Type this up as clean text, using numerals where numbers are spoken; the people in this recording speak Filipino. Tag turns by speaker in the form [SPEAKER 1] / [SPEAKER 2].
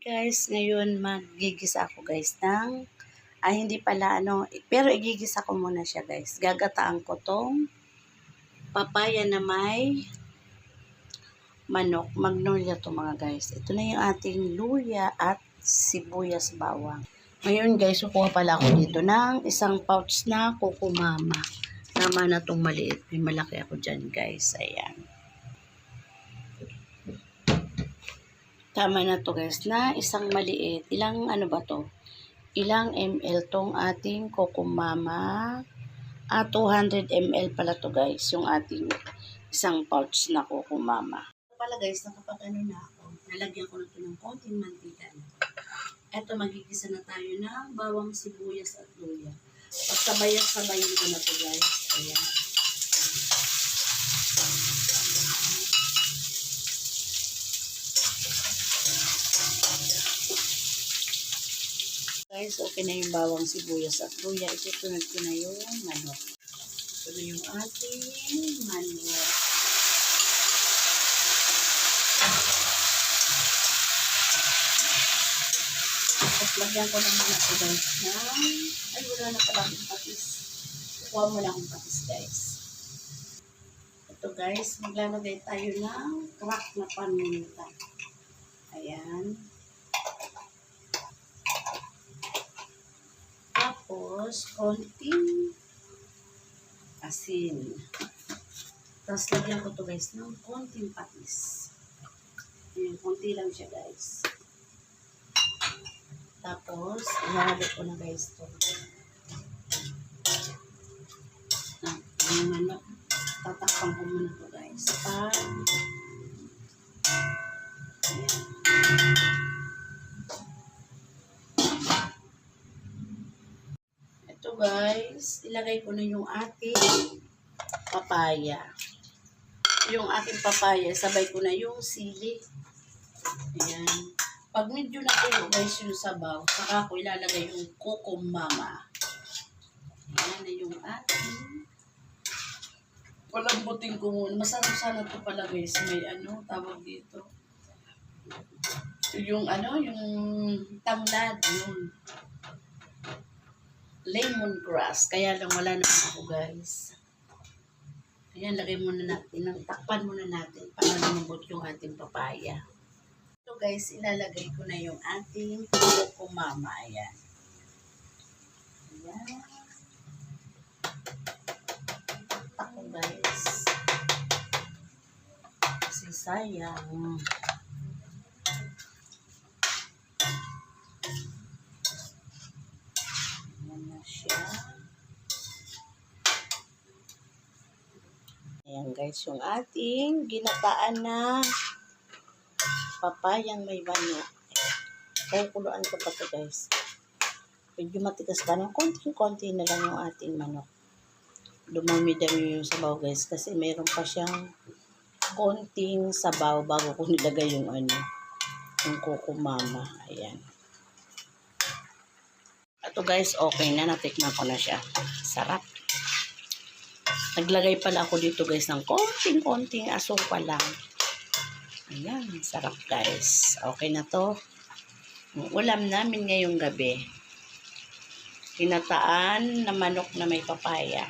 [SPEAKER 1] Guys, ngayon magigisa ako guys ng, hindi pala pero igigisa ko muna siya guys. Gagataan ko tong papaya na may manok, magnolia to mga guys. Ito na yung ating luya at sibuyas bawang. Ngayon guys, kukuha pala ako dito ng isang pouch na kukumama. Tama na tong maliit. May malaki ako dyan guys. Ayan. Tama na to guys na isang maliit. Ilang ba to? Ilang ml tong ating kukumama. 200 ml pala to guys. Yung ating isang pouch na kukumama. Pala guys, nakapag na ako. Nalagyan ko na to ng konting mantika. Eto, magigisa na tayo ng bawang, sibuyas at luya. Pagsabayan-sabayin ko na to guys. Ayan. Guys, okay na yung bawang, sibuyas at luya. Itutunod ko na yung manok. Ito na yung ating manok. Tapos lagyan ko naman ito guys na, wala na pala akong patis. Kukuha mo lang akong patis guys. Ito guys, maglalagay tayo ng crack na paminta. Ayan. Tapos, konting asin. Tapos, lagyan ko to guys ng konting patis. Ayan, konti lang siya guys. Tapos, ilalagay ko na guys to. Ayan, tatakpan ko muna to guys. Ayan. Ito guys, ilagay ko na yung ating papaya. Yung ating papaya, sabay ko na yung sili. Ayan. Pag medyo na tuyo guys yung sabaw, saka ko ilalagay yung kukumama. Ayan na yung ating palambutin ko muna. Masarap sana ito pala guys. May tawag dito. Yung yung tanglad, yung lemongrass. Kaya lang wala naman ako guys. Ayan, lagay muna natin. Takpan muna natin para lumambot yung ating papaya. Ito guys, ilalagay ko na yung ating kukumama. Ayan. Ayan. Ako guys. Kasi sayang. Ayan na siya. Ayan guys, yung ating ginataan na papayang may manok. Kukuluan ko pa ito guys. Medyo matigas pa ng konti-konti na lang yung ating manok. Dumami-dami yung sabaw guys kasi mayroon pa siyang konting sabaw bago ko nilagay yung yung kukumama. Ayan. Ito guys, okay na. Natikman ko na siya. Sarap. Naglagay pala ako dito guys ng konting-konting asukal lang. Ayan, sarap guys. Okay na to. Ang ulam namin ngayong gabi. Ginataan na manok na may papaya.